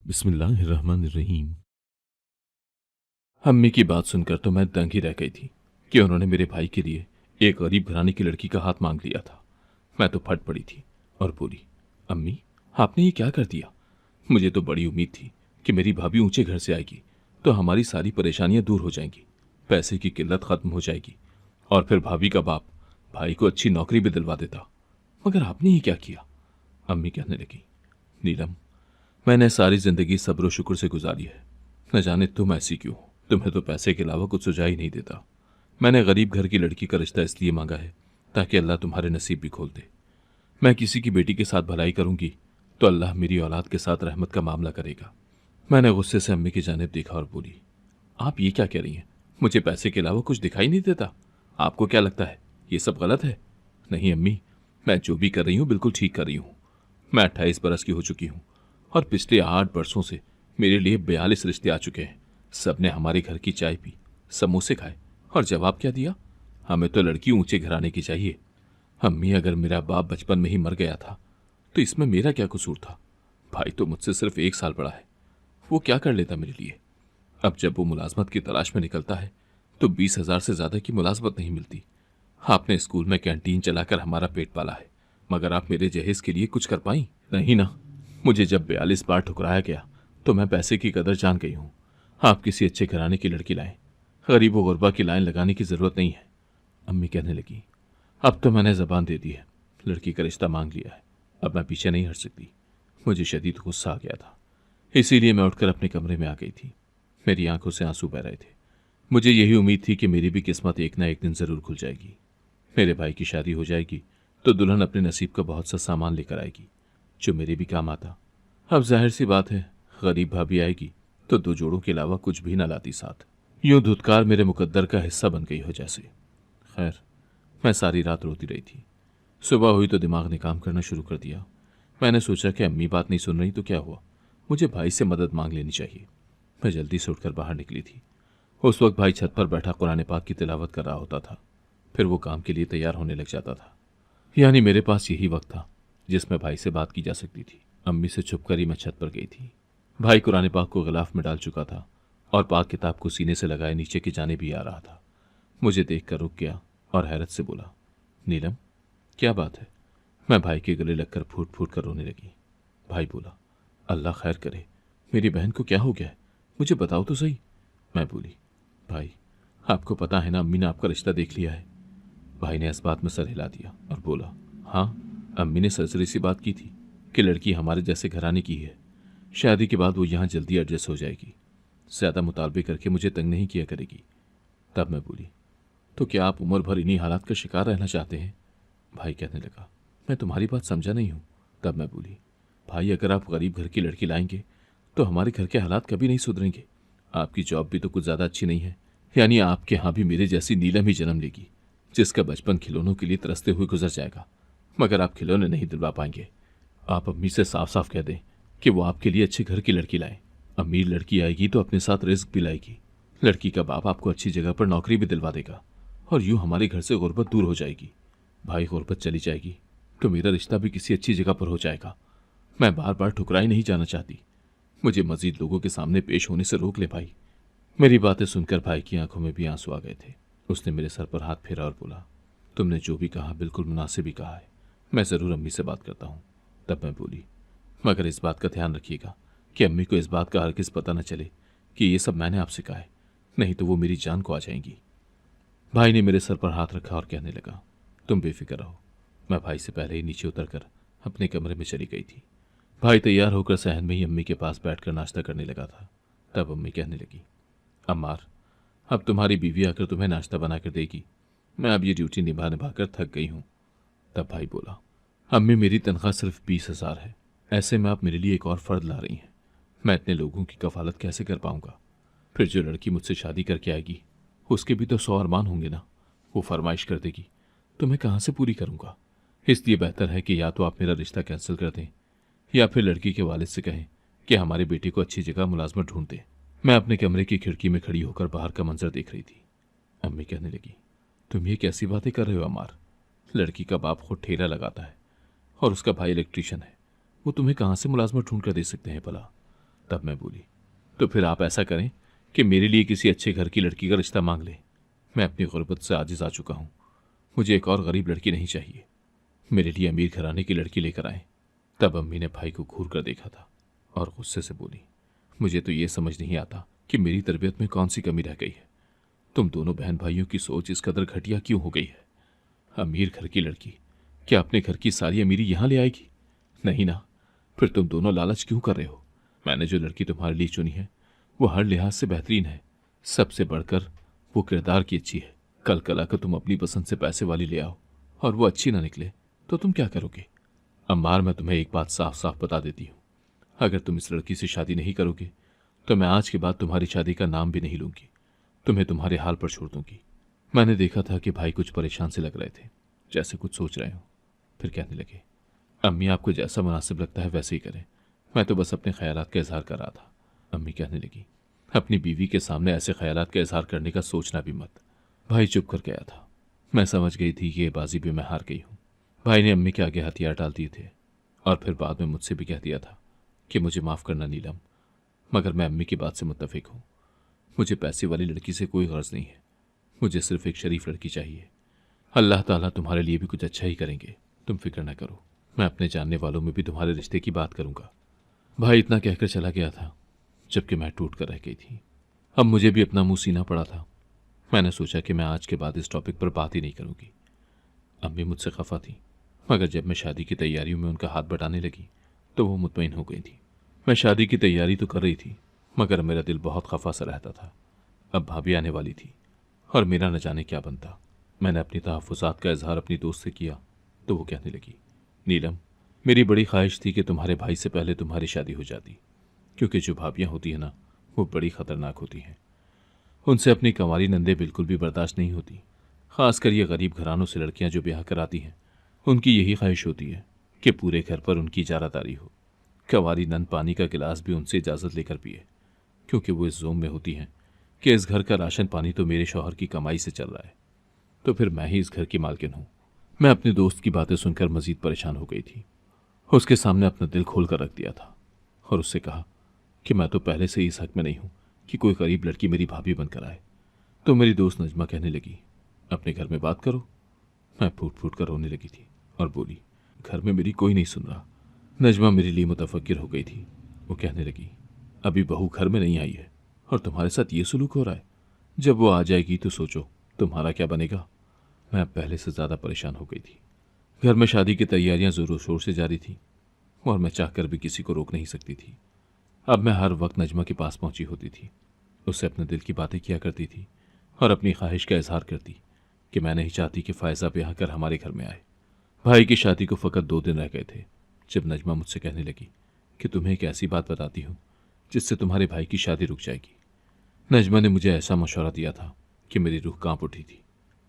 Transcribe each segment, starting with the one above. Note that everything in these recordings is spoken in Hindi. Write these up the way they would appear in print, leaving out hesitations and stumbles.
बिस्मिल्लाहिर्रहमानिर्रहीम। अम्मी की बात सुनकर तो मैं दंग ही रह गई थी कि उन्होंने मेरे भाई के लिए एक गरीब घराने की लड़की का हाथ मांग लिया था। मैं तो फट पड़ी थी और बोली, अम्मी, आपने ये क्या कर दिया? मुझे तो बड़ी उम्मीद थी कि मेरी भाभी ऊंचे घर से आएगी तो हमारी सारी परेशानियां दूर हो जाएंगी, पैसे की किल्लत खत्म हो जाएगी और फिर भाभी का बाप भाई को अच्छी नौकरी भी दिलवा देता। मगर आपने ये क्या किया? अम्मी कहने लगी, नीलम, मैंने सारी जिंदगी सब्र शुक्र से गुजारी है। न जाने तुम ऐसी क्यों हो, तुम्हें तो पैसे के अलावा कुछ सुझाव ही नहीं देता। मैंने गरीब घर की लड़की का रिश्ता इसलिए मांगा है ताकि अल्लाह तुम्हारे नसीब भी खोल दे। मैं किसी की बेटी के साथ भलाई करूंगी तो अल्लाह मेरी औलाद के साथ रहमत का मामला करेगा। मैंने गुस्से से अम्मी की जानिब देखा और बोली, आप ये क्या कह रही हैं? मुझे पैसे के अलावा कुछ दिखाई नहीं देता? आपको क्या लगता है ये सब गलत है? नहीं अम्मी, मैं जो भी कर रही हूँ बिल्कुल ठीक कर रही हूँ। मैं 28 बरस की हो चुकी हूँ और पिछले 8 वर्षों से मेरे लिए 42 रिश्ते आ चुके हैं। सबने हमारे घर की चाय पी, समोसे खाए और जवाब क्या दिया? हमें तो लड़की ऊंचे घराने की चाहिए। अम्मी, अगर मेरा बाप बचपन में ही मर गया था तो इसमें मेरा क्या कसूर था? भाई तो मुझसे सिर्फ 1 साल बड़ा है, वो क्या कर लेता मेरे लिए? अब जब वो मुलाजमत की तलाश में निकलता है तो 20,000 से ज्यादा की मुलाजमत नहीं मिलती। आपने स्कूल में कैंटीन चलाकर हमारा पेट पाला है, मगर आप मेरे जहेज के लिए कुछ कर पाई? नहीं ना। मुझे जब 42 बार ठुकराया गया तो मैं पैसे की कदर जान गई हूँ। आप किसी अच्छे घराने की लड़की लाएं, गरीबो गुरबा की लाइन लगाने की जरूरत नहीं है। अम्मी कहने लगी, अब तो मैंने जबान दे दी है, लड़की का रिश्ता मांग लिया है, अब मैं पीछे नहीं हट सकती। मुझे शदीद गुस्सा आ गया था, इसीलिए मैं उठकर अपने कमरे में आ गई थी। मेरी आंखों से आंसू बह रहे थे। मुझे यही उम्मीद थी कि मेरी भी किस्मत एक ना एक दिन जरूर खुल जाएगी। मेरे भाई की शादी हो जाएगी तो दुल्हन अपने नसीब का बहुत सा सामान लेकर आएगी जो मेरे भी काम आता। अब जाहिर सी बात है, गरीब भाभी आएगी तो 2 जोड़ों के अलावा कुछ भी न लाती साथ। यूं धुतकार मेरे मुकद्दर का हिस्सा बन गई हो जैसे। खैर, मैं सारी रात रोती रही थी। सुबह हुई तो दिमाग ने काम करना शुरू कर दिया। मैंने सोचा कि अम्मी बात नहीं सुन रही तो क्या हुआ, मुझे भाई से मदद मांग लेनी चाहिए। मैं जल्दी से उठकर बाहर निकली थी। उस वक्त भाई छत पर बैठा कुरान पाक की तिलावत कर रहा होता था, फिर वो काम के लिए तैयार होने लग जाता था। यानी मेरे पास यही वक्त था जिसमें भाई से बात की जा सकती थी। अम्मी से छुपकर ही मैं छत पर गई थी। भाई कुरान पाक को गिलाफ में डाल चुका था और पाक किताब को सीने से लगाए नीचे की जाने भी आ रहा था। मुझे देखकर रुक गया और हैरत से बोला, नीलम, क्या बात है? मैं भाई के गले लगकर फूट फूट कर रोने लगी। भाई बोला, अल्लाह खैर करे, मेरी बहन को क्या हो गया है, मुझे बताओ तो सही। मैं बोली, भाई, आपको पता है ना, अम्मी ने आपका रिश्ता देख लिया है। भाई ने इस बात में सर हिला दिया और बोला, हाँ, अम्मी ने सरसरी सी बात की थी कि लड़की हमारे जैसे घराने की है, शादी के बाद वो यहाँ जल्दी एडजस्ट हो जाएगी, ज्यादा मुतालबे करके मुझे तंग नहीं किया करेगी। तब मैं बोली, तो क्या आप उम्र भर इन्हीं हालात का शिकार रहना चाहते हैं? भाई कहने लगा, मैं तुम्हारी बात समझा नहीं हूं। तब मैं बोली, भाई, अगर आप गरीब घर की लड़की लाएंगे तो हमारे घर के हालात कभी नहीं सुधरेंगे। आपकी जॉब भी तो कुछ ज्यादा अच्छी नहीं है, यानी आपके यहाँ भी मेरे जैसी नीलम ही जन्म लेगी जिसका बचपन खिलौनों के लिए तरसते हुए गुजर जाएगा। मगर आप खिलौने नहीं दिलवा पाएंगे। आप अम्मी से साफ साफ कह दें कि वो आपके लिए अच्छे घर की लड़की लाए। अमीर लड़की आएगी तो अपने साथ रिस्क भी लाएगी। लड़की का बाप आपको अच्छी जगह पर नौकरी भी दिलवा देगा और यूं हमारे घर से गुर्बत दूर हो जाएगी। भाई, गुर्बत चली जाएगी तो मेरा रिश्ता भी किसी अच्छी जगह पर हो जाएगा। मैं बार बार ठुकराई नहीं जाना चाहती। मुझे मजीद लोगों के सामने पेश होने से रोक ले भाई। मेरी बातें सुनकर भाई की आंखों में भी आंसू आ गए थे। उसने मेरे सर पर हाथ फेरा और बोला, तुमने जो भी कहा बिल्कुल मुनासिब ही कहा है, मैं ज़रूर अम्मी से बात करता हूँ। तब मैं बोली, मगर इस बात का ध्यान रखिएगा कि अम्मी को इस बात का हरगिज़ पता न चले कि ये सब मैंने आपसे कहा है, नहीं तो वो मेरी जान को आ जाएंगी। भाई ने मेरे सर पर हाथ रखा और कहने लगा, तुम बेफिक्र रहो। मैं भाई से पहले ही नीचे उतरकर अपने कमरे में चली गई थी। भाई तैयार होकर सहन में ही अम्मी के पास बैठकर नाश्ता करने लगा था। तब अम्मी कहने लगी, अम्मार, अब तुम्हारी बीवी आकर तुम्हें नाश्ता बनाकर देगी, मैं अब ये ड्यूटी निभा निभा कर थक गई हूँ। तब भाई बोला, अम्मी, मेरी तनख्वाह सिर्फ 20,000 है, ऐसे में आप मेरे लिए एक और फर्द ला रही हैं। मैं इतने लोगों की कफालत कैसे कर पाऊंगा? फिर जो लड़की मुझसे शादी करके आएगी उसके भी तो 100 अरमान होंगे ना। वो फरमाइश कर देगी तो मैं कहाँ से पूरी करूंगा? इसलिए बेहतर है कि या तो आप मेरा रिश्ता कैंसिल कर दें या फिर लड़की के वालिद से कहें कि हमारे बेटे को अच्छी जगह मुलाजमत ढूंढ दें। मैं अपने कमरे की खिड़की में खड़ी होकर बाहर का मंजर देख रही थी। अम्मी कहने लगी, तुम ये कैसी बातें कर रहे हो अमार? लड़की का बाप खुद ठेला लगाता है और उसका भाई इलेक्ट्रीशियन है, वो तुम्हें कहाँ से मुलाजमत ढूंढ कर दे सकते हैं भला? तब मैं बोली, तो फिर आप ऐसा करें कि मेरे लिए किसी अच्छे घर की लड़की का रिश्ता मांग लें। मैं अपनी गुर्बत से आजिज आ चुका हूँ। मुझे एक और गरीब लड़की नहीं चाहिए। मेरे लिए अमीर घराने की लड़की लेकर आए। तब अम्मी ने भाई को घूर कर देखा था और गुस्से से बोली, मुझे तो ये समझ नहीं आता कि मेरी तरबियत में कौन सी कमी रह गई है। तुम दोनों बहन भाइयों की सोच इस कदर घटिया क्यों हो गई है? अमीर घर की लड़की क्या अपने घर की सारी अमीरी यहां ले आएगी? नहीं ना। फिर तुम दोनों लालच क्यों कर रहे हो? मैंने जो लड़की तुम्हारे लिए चुनी है वो हर लिहाज से बेहतरीन है। सबसे बढ़कर वो किरदार की अच्छी है। कल कल आकर तुम अपनी पसंद से पैसे वाली ले आओ और वो अच्छी ना निकले तो तुम क्या करोगे? अम्मार, मैं तुम्हें एक बात साफ साफ बता देती हूँ, अगर तुम इस लड़की से शादी नहीं करोगे तो मैं आज के बाद तुम्हारी शादी का नाम भी नहीं लूंगी। तुम्हें तुम्हारे हाल पर छोड़ दूंगी। मैंने देखा था कि भाई कुछ परेशान से लग रहे थे, जैसे कुछ सोच रहे हो। फिर कहने लगे, अम्मी आपको जैसा मुनासिब लगता है वैसे ही करें। मैं तो बस अपने ख्यालात का इजहार कर रहा था। अम्मी कहने लगी, अपनी बीवी के सामने ऐसे ख्यालात का इजहार करने का सोचना भी मत। भाई चुप कर गया था। मैं समझ गई थी कि ये बाजी भी मैं हार गई हूँ। भाई ने अम्मी के आगे हथियार डाल दिए थे और फिर बाद में मुझसे भी कह दिया था कि मुझे माफ़ करना नीलम, मगर मैं अम्मी की बात से मुत्तफिक हूँ। मुझे पैसे वाली लड़की से कोई गर्ज नहीं है। मुझे सिर्फ एक शरीफ लड़की चाहिए। अल्लाह ताला तुम्हारे लिए भी कुछ अच्छा ही करेंगे, तुम फिक्र न करो। मैं अपने जानने वालों में भी तुम्हारे रिश्ते की बात करूंगा। भाई इतना कहकर चला गया था जबकि मैं टूट कर रह गई थी। अब मुझे भी अपना मुंह सीना पड़ा था। मैंने सोचा कि मैं आज के बाद इस टॉपिक पर बात ही नहीं करूंगी। अम्मी मुझसे खफा थी, मगर जब मैं शादी की तैयारियों में उनका हाथ बटाने लगी तो वो मुतमईन हो गई थी। मैं शादी की तैयारी तो कर रही थी मगर मेरा दिल बहुत खफा सा रहता था। अब भाभी आने वाली थी और मेरा न जाने क्या बनता। मैंने अपनी तहफ़्फ़ुज़ात का इजहार अपनी दोस्त से किया तो वो कहने लगी, नीलम, मेरी बड़ी ख्वाहिश थी कि तुम्हारे भाई से पहले तुम्हारी शादी हो जाती, क्योंकि जो भाभियाँ होती हैं ना वो बड़ी ख़तरनाक होती हैं। उनसे अपनी कंवारी नंदे बिल्कुल भी बर्दाश्त नहीं होती। ख़ासकर ये गरीब घरानों से लड़कियां जो ब्याह कराती हैं, उनकी यही ख्वाहिश होती है कि पूरे घर पर उनकी इजारादारी हो। कंवारी नंद पानी का गिलास भी उनसे इजाज़त लेकर पिए, क्योंकि वो इस जोम में होती हैं कि इस घर का राशन पानी तो मेरे शौहर की कमाई से चल रहा है, तो फिर मैं ही इस घर की मालकिन हूँ। मैं अपने दोस्त की बातें सुनकर मजीद परेशान हो गई थी। उसके सामने अपना दिल खोल कर रख दिया था और उससे कहा कि मैं तो पहले से ही इस हक में नहीं हूं कि कोई गरीब लड़की मेरी भाभी बनकर आए। तो मेरी दोस्त नजमा कहने लगी, अपने घर में बात करो। मैं फूट फूट कर रोने लगी थी और बोली, घर में मेरी कोई नहीं सुन रहा। नजमा मेरे लिए मुतफक्किर हो गई थी। वो कहने लगी, अभी बहू घर में नहीं आई है और तुम्हारे साथ ये सुलूक हो रहा है। जब वो आ जाएगी तो सोचो तुम्हारा क्या बनेगा। मैं अब पहले से ज़्यादा परेशान हो गई थी। घर में शादी की तैयारियां ज़ोरों शोर से जारी थी और मैं चाहकर भी किसी को रोक नहीं सकती थी। अब मैं हर वक्त नजमा के पास पहुंची होती थी, उससे अपने दिल की बातें किया करती थी और अपनी ख्वाहिश का इजहार करती कि मैं नहीं चाहती कि फ़ायज़ा ब्याह कर हमारे घर में आए। भाई की शादी को फ़कत 2 दिन रह गए थे जब नजमा मुझसे कहने लगी कि तुम्हें एक ऐसी बात बताती हूँ जिससे तुम्हारे भाई की शादी रुक जाएगी। नजमा ने मुझे ऐसा मशवरा दिया था कि मेरी रूह कांप उठी थी।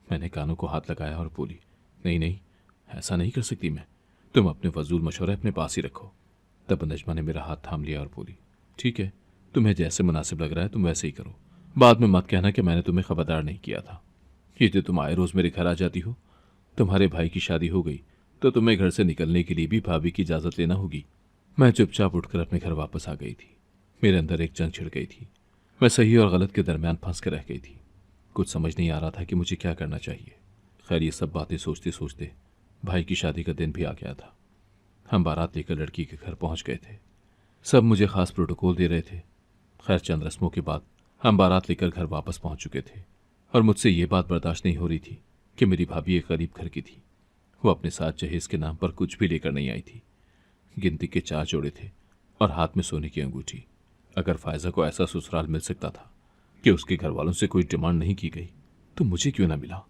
मैंने कानों को हाथ लगाया और बोली, नहीं नहीं, ऐसा नहीं कर सकती मैं। तुम अपने फजूल मशवरे अपने पास ही रखो। तब नजमा ने मेरा हाथ थाम लिया और बोली, ठीक है, तुम्हें जैसे मुनासिब लग रहा है तुम वैसे ही करो। बाद में मत कहना कि मैंने तुम्हें खबरदार नहीं किया था। ये जो तुम आए रोज़ मेरे घर आ जाती हो, तुम्हारे भाई की शादी हो गई तो तुम्हें घर से निकलने के लिए भी भाभी की इजाज़त लेना होगी। मैं चुपचाप उठकर अपने घर वापस आ गई थी। मेरे अंदर एक जंग छिड़ गई थी। मैं सही और गलत के दरमियान फंस कर रह गई थी। कुछ समझ नहीं आ रहा था कि मुझे क्या करना चाहिए। खैर, ये सब बातें सोचते सोचते भाई की शादी का दिन भी आ गया था। हम बारात लेकर लड़की के घर पहुंच गए थे। सब मुझे खास प्रोटोकॉल दे रहे थे। खैर, चंद रस्मों के बाद हम बारात लेकर घर वापस पहुंच चुके थे और मुझसे ये बात बर्दाश्त नहीं हो रही थी कि मेरी भाभी एक गरीब घर की थी। वो अपने साथ जहेज के नाम पर कुछ भी लेकर नहीं आई थी। गिनती के 4 जोड़े थे और हाथ में सोने की अंगूठी। अगर फायजा को ऐसा ससुराल मिल सकता था कि उसके घर वालों से कोई डिमांड नहीं की गई तो मुझे क्यों ना मिला।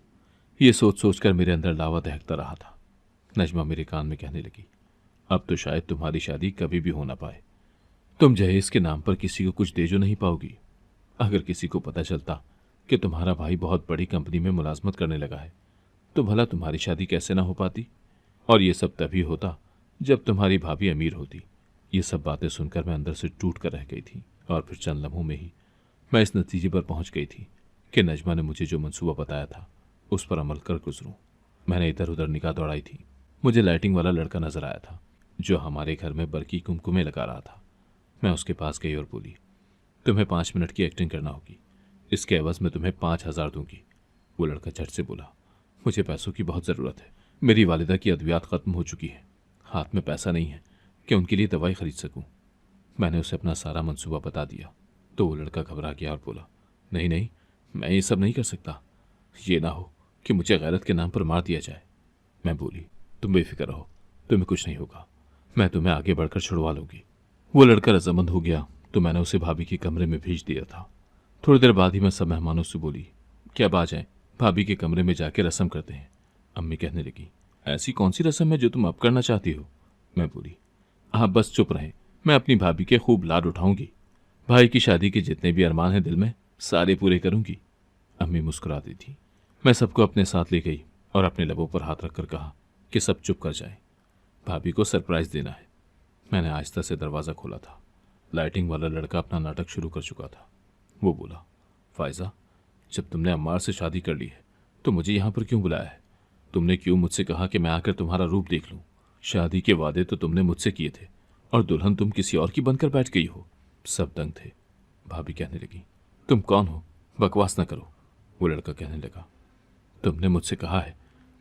ये सोच सोचकर मेरे अंदर लावा दहकता रहा था। नजमा मेरे कान में कहने लगी, अब तो शायद तुम्हारी शादी कभी भी हो ना पाए। तुम जहेज के नाम पर किसी को कुछ दे जो नहीं पाओगी। अगर किसी को पता चलता कि तुम्हारा भाई बहुत बड़ी कंपनी में मुलाजमत करने लगा है तो भला तुम्हारी शादी कैसे ना हो पाती। और ये सब तभी होता जब तुम्हारी भाभी अमीर होती। ये सब बातें सुनकर मैं अंदर से टूट कर रह गई थी और फिर चंद लम्हों में ही मैं इस नतीजे पर पहुंच गई थी कि नजमा ने मुझे जो मंसूबा बताया था उस पर अमल कर गुजरूं। मैंने इधर उधर निगाह दौड़ाई थी। मुझे लाइटिंग वाला लड़का नजर आया था जो हमारे घर में बरकी कुमकुमे लगा रहा था। मैं उसके पास गई और बोली, तुम्हें 5 मिनट की एक्टिंग करना होगी, इसके एवज में तुम्हें 5,000 दूंगी। वो लड़का झट से बोला, मुझे पैसों की बहुत ज़रूरत है, मेरी वालिदा की अद्वियात ख़त्म हो चुकी है, हाथ में पैसा नहीं है कि उनके लिए दवाई खरीद सकूं। मैंने उसे अपना सारा मंसूबा बता दिया तो वो लड़का घबरा गया और बोला, नहीं नहीं, मैं ये सब नहीं कर सकता, ये ना हो कि मुझे गैरत के नाम पर मार दिया जाए। मैं बोली, तुम बेफिक्र रहो, तुम्हें कुछ नहीं होगा, मैं तुम्हें आगे बढ़कर छुड़वा लूंगी। वो लड़का रजामंद हो गया तो मैंने उसे भाभी के कमरे में भेज दिया था। थोड़ी देर बाद ही मैं सब मेहमानों से बोली, क्या आ जाए, भाभी के कमरे में जाके रस्म करते हैं। अम्मी कहने लगी, ऐसी कौन सी रस्म है जो तुम अब करना चाहती हो। मैं बोली, आप बस चुप रहें, मैं अपनी भाभी के खूब लाड उठाऊंगी, भाई की शादी के जितने भी अरमान हैं दिल में सारे पूरे करूंगी। अम्मी मुस्कुरा दी थी। मैं सबको अपने साथ ले गई और अपने लबों पर हाथ रखकर कहा कि सब चुप कर जाएं, भाभी को सरप्राइज देना है। मैंने आहिस्ता से दरवाज़ा खोला था। लाइटिंग वाला लड़का अपना नाटक शुरू कर चुका था। वो बोला, फायजा, जब तुमने अम्मार से शादी कर ली है तो मुझे यहाँ पर क्यों बुलाया है? तुमने क्यों मुझसे कहा कि मैं आकर तुम्हारा रूप देख लूँ? शादी के वादे तो तुमने मुझसे किए थे और दुल्हन तुम किसी और की बनकर बैठ गई हो। सब दंग थे। भाभी कहने लगी, तुम कौन हो, बकवास न करो। वो लड़का कहने लगा, तुमने मुझसे कहा है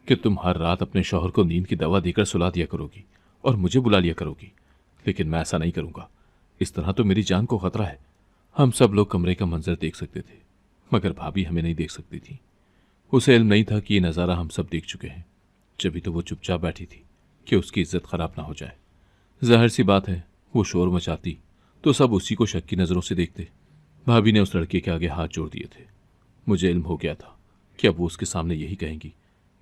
कि तुम हर रात अपने शौहर को नींद की दवा देकर सुला दिया करोगी और मुझे बुला लिया करोगी, लेकिन मैं ऐसा नहीं करूंगा। इस तरह तो मेरी जान को खतरा है। हम सब लोग कमरे का मंजर देख सकते थे मगर भाभी हमें नहीं देख सकती थी। उसे इल्म नहीं था कि ये नज़ारा हम सब देख चुके हैं, जभी तो वो चुपचाप बैठी थी कि उसकी इज्जत खराब ना हो जाए। जाहिर सी बात है, वो शोर मचाती तो सब उसी को शक की नज़रों से देखते। भाभी ने उस लड़के के आगे हाथ जोड़ दिए थे। मुझे इल्म हो गया था कि अब वो उसके सामने यही कहेंगी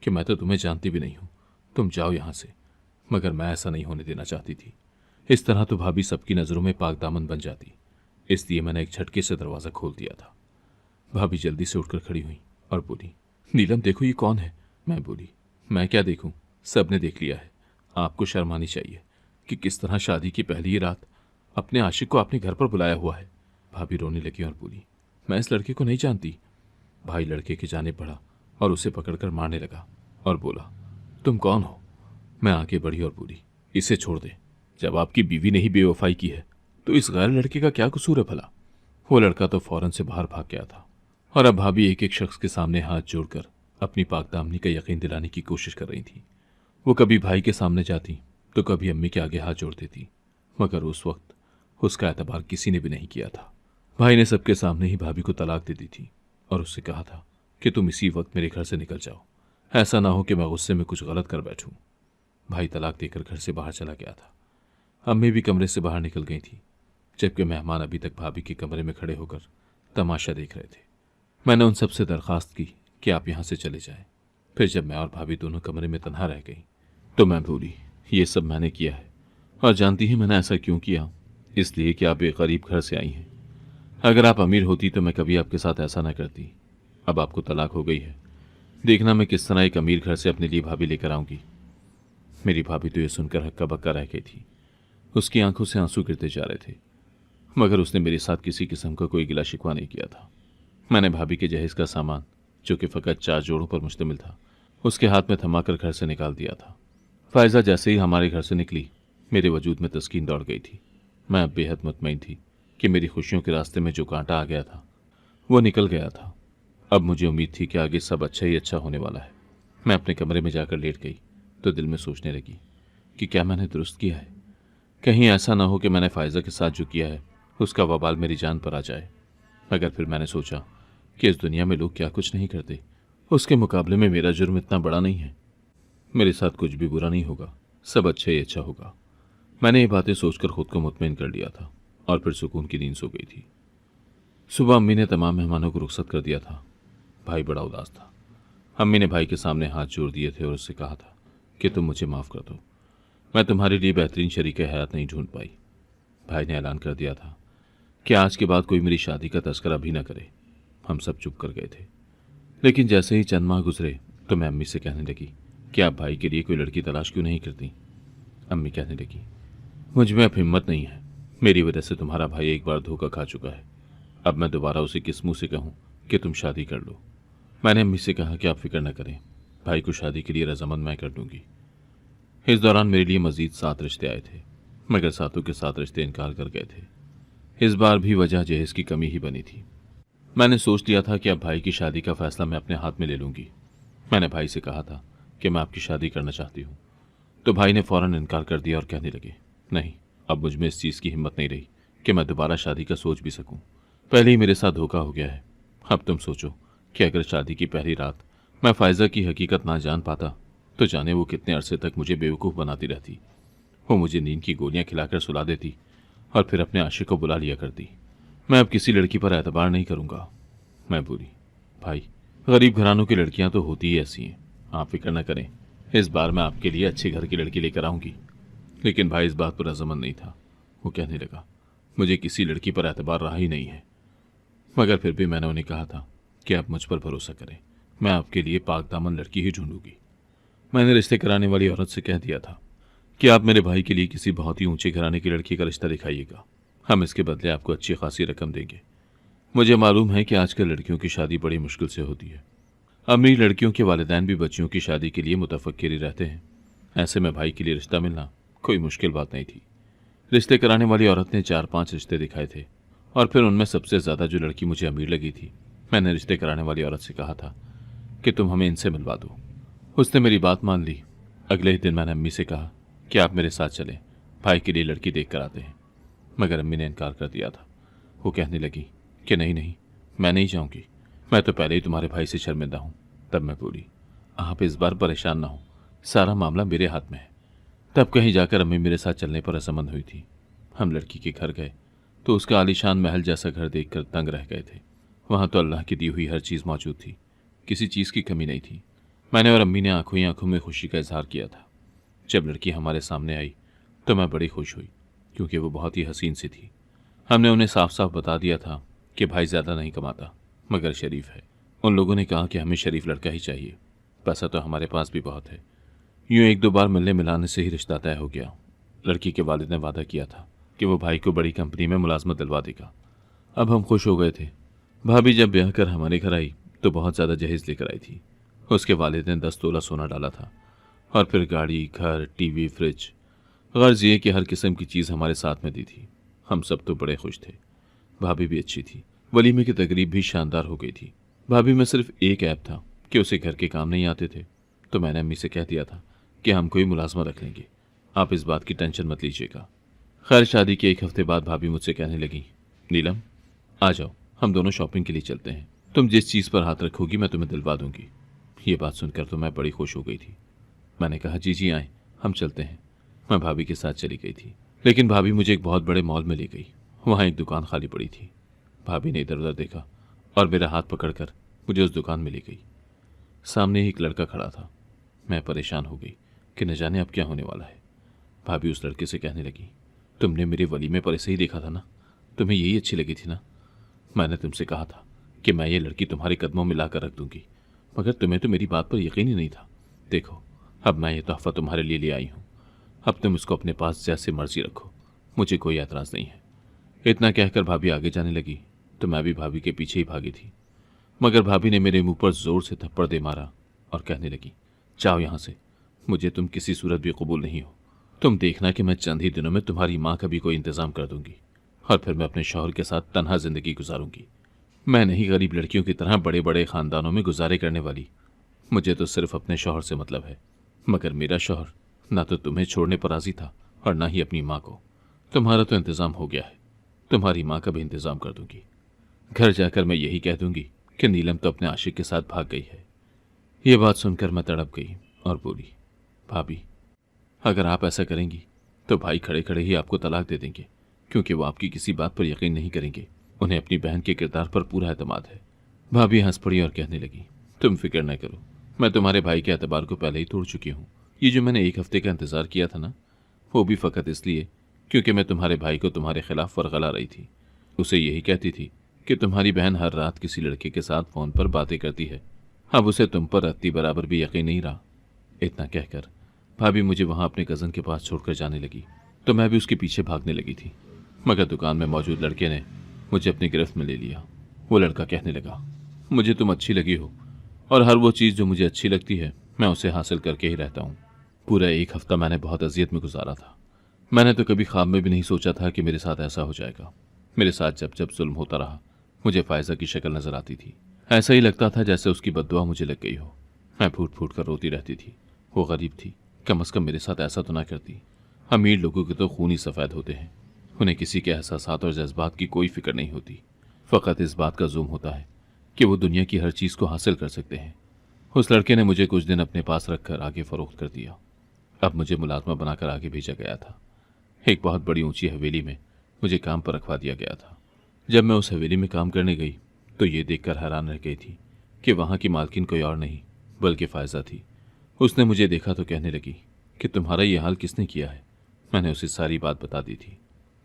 कि मैं तो तुम्हें जानती भी नहीं हूँ, तुम जाओ यहाँ से, मगर मैं ऐसा नहीं होने देना चाहती थी। इस तरह तो भाभी सबकी नज़रों में पाक दामन बन जाती, इसलिए मैंने एक झटके से दरवाज़ा खोल दिया था। भाभी जल्दी से उठकर खड़ी हुई और बोली, नीलम देखो ये कौन है। मैं बोली, मैं क्या देखूं, सब ने देख लिया है। आपको शर्म आनी चाहिए कि किस तरह शादी की पहली ही रात अपने आशिक को अपने घर पर बुलाया हुआ है। भाभी रोने लगी और बोली, मैं इस लड़के को नहीं जानती। भाई लड़के की जानिब बढ़ा और उसे पकड़कर मारने लगा और बोला, तुम कौन हो। मैं आगे बढ़ी और बोली, इसे छोड़ दे, जब आपकी बीवी ने ही बेवफाई की है तो इस गैर लड़के का क्या कसूर है भला। वो लड़का तो फौरन से बाहर भाग गया था और अब भाभी एक एक शख्स के सामने हाथ जोड़कर अपनी पाकदामनी का यकीन दिलाने की कोशिश कर रही थी। वो कभी भाई के सामने जाती तो कभी अम्मी के आगे हाथ जोड़ देती, मगर उस वक्त उसका एतबार किसी ने भी नहीं किया था। भाई ने सबके सामने ही भाभी को तलाक दे दी थी और उससे कहा था कि तुम इसी वक्त मेरे घर से निकल जाओ, ऐसा ना हो कि मैं गुस्से में कुछ गलत कर बैठूं। भाई तलाक देकर घर से बाहर चला गया था। अम्मी भी कमरे से बाहर निकल गई थी, जबकि मेहमान अभी तक भाभी के कमरे में खड़े होकर तमाशा देख रहे थे। मैंने उन सब से दरख्वास्त की कि आप यहाँ से चले जाएं। फिर जब मैं और भाभी दोनों कमरे में तन्हा रह गई तो मैं बोली, ये सब मैंने किया है और जानती ही मैंने ऐसा क्यों किया, इसलिए कि आप एक गरीब घर से आई हैं। अगर आप अमीर होती तो मैं कभी आपके साथ ऐसा ना करती। अब आपको तलाक हो गई है, देखना मैं किस तरह एक अमीर घर से अपने लिए भाभी लेकर आऊँगी। मेरी भाभी तो ये सुनकर हक्का बक्का रह गई थी। उसकी आंखों से आंसू गिरते जा रहे थे, मगर उसने मेरे साथ किसी किस्म का कोई गिला शिकवा नहीं किया था। मैंने भाभी के जहेज का सामान, जो कि फ़कत 4 जोड़ों पर मुश्तमिल था, उसके हाथ में थमाकर घर से निकाल दिया था। फायजा जैसे ही हमारे घर से निकली, मेरे वजूद में तस्कीन दौड़ गई थी। मैं अब बेहद मुतमईन थी कि मेरी खुशियों के रास्ते में जो कांटा आ गया था वो निकल गया था। अब मुझे उम्मीद थी कि आगे सब अच्छा ही अच्छा होने वाला है। मैं अपने कमरे में जाकर लेट गई तो दिल में सोचने लगी कि क्या मैंने दुरुस्त किया है। कहीं ऐसा ना हो कि मैंने फायजा के साथ जो किया है उसका वबाल मेरी जान पर आ जाए। मगर फिर मैंने सोचा कि इस दुनिया में लोग क्या कुछ नहीं करते, उसके मुकाबले में मेरा जुर्म इतना बड़ा नहीं है। मेरे साथ कुछ भी बुरा नहीं होगा, सब अच्छा ही अच्छा होगा। मैंने ये बातें सोचकर खुद को मुतमईन कर लिया था और फिर सुकून की नींद सो गई थी। सुबह अम्मी ने तमाम मेहमानों को रुखसत कर दिया था। भाई बड़ा उदास था। अम्मी ने भाई के सामने हाथ जोड़ दिए थे और उससे कहा था कि तुम मुझे माफ़ कर दो, मैं तुम्हारे लिए बेहतरीन शरीक हयात नहीं ढूंढ पाई। भाई ने ऐलान कर दिया था कि आज के बाद कोई मेरी शादी का तस्करा भी ना करे। हम सब चुप कर गए थे, लेकिन जैसे ही चंद माह गुजरे तो मैं अम्मी से कहने लगी कि आप भाई के लिए कोई लड़की तलाश क्यों नहीं करती। अम्मी कहने लगी, मुझ में अब हिम्मत नहीं है, मेरी वजह से तुम्हारा भाई एक बार धोखा खा चुका है। अब मैं दोबारा उसे किस मुँह से कहूँ कि तुम शादी कर लो। मैंने अम्मी से कहा कि आप फिक्र न करें, भाई को शादी के लिए रजामंद मैं कर दूंगी। इस दौरान मेरे लिए मजीद 7 रिश्ते आए थे, मगर सातों के 7 रिश्ते इनकार कर गए थे। इस बार भी वजह जहेज की कमी ही बनी थी। मैंने सोच लिया था कि अब भाई की शादी का फैसला मैं अपने हाथ में ले लूंगी। मैंने भाई से कहा था कि मैं आपकी शादी करना चाहती हूँ, तो भाई ने फौरन इनकार कर दिया और कहने लगे, नहीं, अब मुझ में इस चीज़ की हिम्मत नहीं रही कि मैं दोबारा शादी का सोच भी सकूं। पहले ही मेरे साथ धोखा हो गया है। अब तुम सोचो कि अगर शादी की पहली रात मैं फायजा की हकीकत ना जान पाता तो जाने वो कितने अरसे तक मुझे बेवकूफ़ बनाती रहती। वो मुझे नींद की गोलियां खिलाकर सुला देती और फिर अपने आशिक को बुला लिया करती। मैं अब किसी लड़की पर एतबार नहीं करूंगा। मैं बोली, भाई, गरीब घरानों की लड़कियां तो होती ही ऐसी हैं, आप फिक्र न करें, इस बार मैं आपके लिए अच्छे घर की लड़की लेकर आऊंगी। लेकिन भाई इस बात पर रजामंद नहीं था। वो कहने लगा, मुझे किसी लड़की पर एतबार रहा ही नहीं है। मगर फिर भी मैंने उन्हें कहा था कि आप मुझ पर भरोसा करें, मैं आपके लिए पाक दामन लड़की ही ढूंढूंगी। मैंने रिश्ते कराने वाली औरत से कह दिया था कि आप मेरे भाई के लिए किसी बहुत ही ऊंचे घराने की लड़की का रिश्ता दिखाइएगा, हम इसके बदले आपको अच्छी खासी रकम देंगे। मुझे मालूम है कि आजकल लड़कियों की शादी बड़ी मुश्किल से होती है। अमीर लड़कियों के वालिदैन भी बच्चियों की शादी के लिए मुतफक्किर रहते हैं। ऐसे में भाई के लिए रिश्ता मिलना कोई मुश्किल बात नहीं थी। रिश्ते कराने वाली औरत ने 4-5 रिश्ते दिखाए थे और फिर उनमें सबसे ज़्यादा जो लड़की मुझे अमीर लगी थी, मैंने रिश्ते कराने वाली औरत से कहा था कि तुम हमें इनसे मिलवा दो। उसने मेरी बात मान ली। अगले ही दिन मैंने अम्मी से कहा कि आप मेरे साथ चलें, भाई के लिए लड़की देख कर आते हैं। मगर अम्मी ने इनकार कर दिया था। वो कहने लगी कि नहीं नहीं, मैं नहीं जाऊंगी, मैं तो पहले ही तुम्हारे भाई से शर्मिंदा हूँ। तब मैं बोली, आप इस बार परेशान ना हो, सारा मामला मेरे हाथ में है। तब कहीं जाकर अम्मी मेरे साथ चलने पर असमंद हुई थी। हम लड़की के घर गए तो उसका आलीशान महल जैसा घर देखकर तंग रह गए थे। वहाँ तो अल्लाह की दी हुई हर चीज़ मौजूद थी, किसी चीज़ की कमी नहीं थी। मैंने और अम्मी ने आंखों ही आंखों में खुशी का इजहार किया था। जब लड़की हमारे सामने आई तो मैं बड़ी खुश हुई, क्योंकि वो बहुत ही हसीन सी थी। हमने उन्हें साफ साफ बता दिया था कि भाई ज़्यादा नहीं कमाता मगर शरीफ है। उन लोगों ने कहा कि हमें शरीफ लड़का ही चाहिए, पैसा तो हमारे पास भी बहुत है। यूँ 1-2 बार मिलने मिलाने से ही रिश्ता तय हो गया। लड़की के वालिद ने वादा किया था कि वो भाई को बड़ी कंपनी में मुलाजमत दिलवा देगा। अब हम खुश हो गए थे। भाभी जब ब्याह कर हमारे घर आई तो बहुत ज़्यादा जहेज लेकर आई थी। उसके वालिद ने 10 तोला सोना डाला था और फिर गाड़ी, घर, टीवी, फ्रिज, गर्ज ये कि हर किस्म की चीज़ हमारे साथ में दी थी। हम सब तो बड़े खुश थे। भाभी भी अच्छी थी। वलीमे की तकरीब भी शानदार हो गई थी। भाभी में सिर्फ एक ऐप था कि उसे घर के काम नहीं आते थे, तो मैंने अम्मी से कह दिया था कि हम कोई मुलाजमा रख लेंगे, आप इस बात की टेंशन मत लीजिएगा। खैर, शादी के 1 हफ्ते बाद भाभी मुझसे कहने लगी, नीलम आ जाओ, हम दोनों शॉपिंग के लिए चलते हैं, तुम जिस चीज़ पर हाथ रखोगी मैं तुम्हें दिलवा दूंगी। ये बात सुनकर तो मैं बड़ी खुश हो गई थी। मैंने कहा, जी जी आए, हम चलते हैं। मैं भाभी के साथ चली गई थी, लेकिन भाभी मुझे एक बहुत बड़े मॉल में ले गई। वहाँ एक दुकान खाली पड़ी थी। भाभी ने इधर उधर देखा और मेरा हाथ पकड़कर मुझे उस दुकान में ले गई। सामने ही एक लड़का खड़ा था। मैं परेशान हो गई कि न जाने अब क्या होने वाला है। भाभी उस लड़के से कहने लगी, तुमने मेरे वलीमे पर ऐसे ही देखा था ना, तुम्हें यही अच्छी लगी थी ना। मैंने तुमसे कहा था कि मैं ये लड़की तुम्हारे कदमों में ला कर रख दूंगी, मगर तुम्हें तो मेरी बात पर यकीन ही नहीं था। देखो, अब मैं ये तोहफा तुम्हारे लिए ले आई हूँ, अब तुम इसको अपने पास जैसे मर्जी रखो, मुझे कोई एतराज़ नहीं है। इतना कहकर भाभी आगे जाने लगी तो मैं भी भाभी के पीछे ही भागी थी। मगर भाभी ने मेरे मुंह पर जोर से थप्पड़ दे मारा और कहने लगी, जाओ यहाँ से, मुझे तुम किसी सूरत भी कबूल नहीं हो। तुम देखना कि मैं चंद ही दिनों में तुम्हारी माँ का भी कोई इंतज़ाम कर दूंगी और फिर मैं अपने शौहर के साथ तन्हा जिंदगी गुजारूंगी। मैं नहीं गरीब लड़कियों की तरह बड़े बड़े ख़ानदानों में गुजारे करने वाली। मुझे तो सिर्फ अपने शौहर से मतलब है। मगर मेरा शौहर ना तो तुम्हें छोड़ने पर राजी था और ना ही अपनी माँ को। तुम्हारा तो इंतज़ाम हो गया है, तुम्हारी माँ का भी इंतज़ाम कर दूंगी। घर जाकर मैं यही कह दूंगी कि नीलम तो अपने आशिक के साथ भाग गई है। ये बात सुनकर मैं तड़प गई और बोली, भाभी, अगर आप ऐसा करेंगी तो भाई खड़े खड़े ही आपको तलाक दे देंगे, क्योंकि वो आपकी किसी बात पर यकीन नहीं करेंगे। उन्हें अपनी बहन के किरदार पर पूरा एतमाद है। भाभी हंस पड़ी और कहने लगी, तुम फिक्र न करो, मैं तुम्हारे भाई के एतबार को पहले ही तोड़ चुकी हूँ। ये जो मैंने 1 हफ्ते का इंतज़ार किया था ना, वो भी फ़कत इसलिए क्योंकि मैं तुम्हारे भाई को तुम्हारे खिलाफ वरगला रही थी। उसे यही कहती थी कि तुम्हारी बहन हर रात किसी लड़के के साथ फ़ोन पर बातें करती है। अब उसे तुम पर रत्ती बराबर भी यकीन नहीं रहा। इतना कहकर भाभी मुझे वहाँ अपने कज़न के पास छोड़कर जाने लगी तो मैं भी उसके पीछे भागने लगी थी। मगर दुकान में मौजूद लड़के ने मुझे अपनी गिरफ्त में ले लिया। वो लड़का कहने लगा, मुझे तुम अच्छी लगी हो और हर वो चीज़ जो मुझे अच्छी लगती है मैं उसे हासिल करके ही रहता हूँ। पूरा 1 हफ्ता मैंने बहुत अजियत में गुजारा था। मैंने तो कभी ख्वाब में भी नहीं सोचा था कि मेरे साथ ऐसा हो जाएगा। मेरे साथ जब जब जुल्म होता रहा मुझे फायजा की शक्ल नजर आती थी। ऐसा ही लगता था जैसे उसकी बद्दुआ मुझे लग गई हो। मैं फूट फूट कर रोती रहती थी। वो गरीब थी, कम अज कम मेरे साथ ऐसा तो ना करती। अमीर लोगों के तो खून ही सफ़ेद होते हैं, उन्हें किसी के एहसासात और जज्बात की कोई फिक्र नहीं होती। फ़कत इस बात का जुल्म होता है कि वो दुनिया की हर चीज़ को हासिल कर सकते हैं। उस लड़के ने मुझे कुछ दिन अपने पास रखकर आगे फ़रोख्त कर दिया। अब मुझे मुलाजमा बनाकर आगे भेजा गया था। एक बहुत बड़ी ऊंची हवेली में मुझे काम पर रखवा दिया गया था। जब मैं उस हवेली में काम करने गई तो ये देखकर हैरान रह गई थी कि वहाँ की मालकिन कोई और नहीं बल्कि फायजा थी। उसने मुझे देखा तो कहने लगी कि तुम्हारा ये हाल किसने किया है। मैंने उसे सारी बात बता दी थी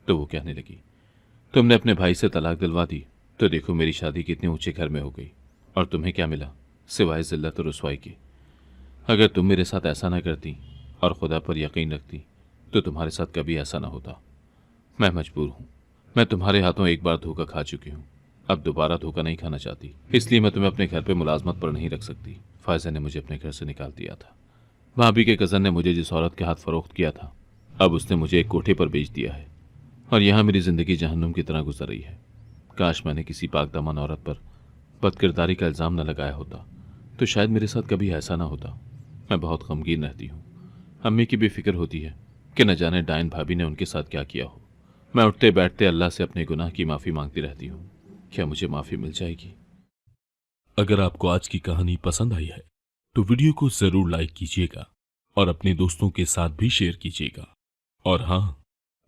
तो वो कहने लगी, तुमने अपने भाई से तलाक दिलवा दी तो देखो मेरी शादी कितने ऊंचे घर में हो गई, और तुम्हें क्या मिला सिवाय जिल्लत और रुसवाई के। अगर तुम मेरे साथ ऐसा ना करती और खुदा पर यकीन रखती तो तुम्हारे साथ कभी ऐसा ना होता। मैं मजबूर हूँ। मैं तुम्हारे हाथों एक बार धोखा खा चुकी हूँ, अब दोबारा धोखा नहीं खाना चाहती, इसलिए मैं तुम्हें अपने घर पे मुलाजमत पर नहीं रख सकती। फायजा ने मुझे अपने घर से निकाल दिया था। भाभी के कज़न ने मुझे जिस औरत के हाथ फरोख्त किया था अब उसने मुझे एक कोठे पर बेच दिया है और यहाँ मेरी ज़िंदगी जहन्नुम की तरह गुजर रही है। काश मैंने किसी पाकदामन औरत पर बदकिरदारी का इल्ज़ाम न लगाया होता तो शायद मेरे साथ कभी ऐसा ना होता। मैं बहुत गमगीन रहती हूँ। अम्मी की भी फिक्र होती है कि न जाने डायन भाभी ने उनके साथ क्या किया हो। मैं उठते बैठते अल्लाह से अपने गुनाह की माफ़ी मांगती रहती हूँ। क्या मुझे माफ़ी मिल जाएगी? अगर आपको आज की कहानी पसंद आई है तो वीडियो को जरूर लाइक कीजिएगा और अपने दोस्तों के साथ भी शेयर कीजिएगा। और हाँ,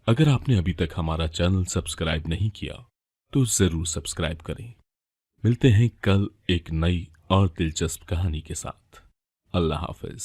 अगर आपने अभी तक हमारा चैनल सब्सक्राइब नहीं किया तो जरूर सब्सक्राइब करें। मिलते हैं कल एक नई और दिलचस्प कहानी के साथ। अल्लाह हाफिज।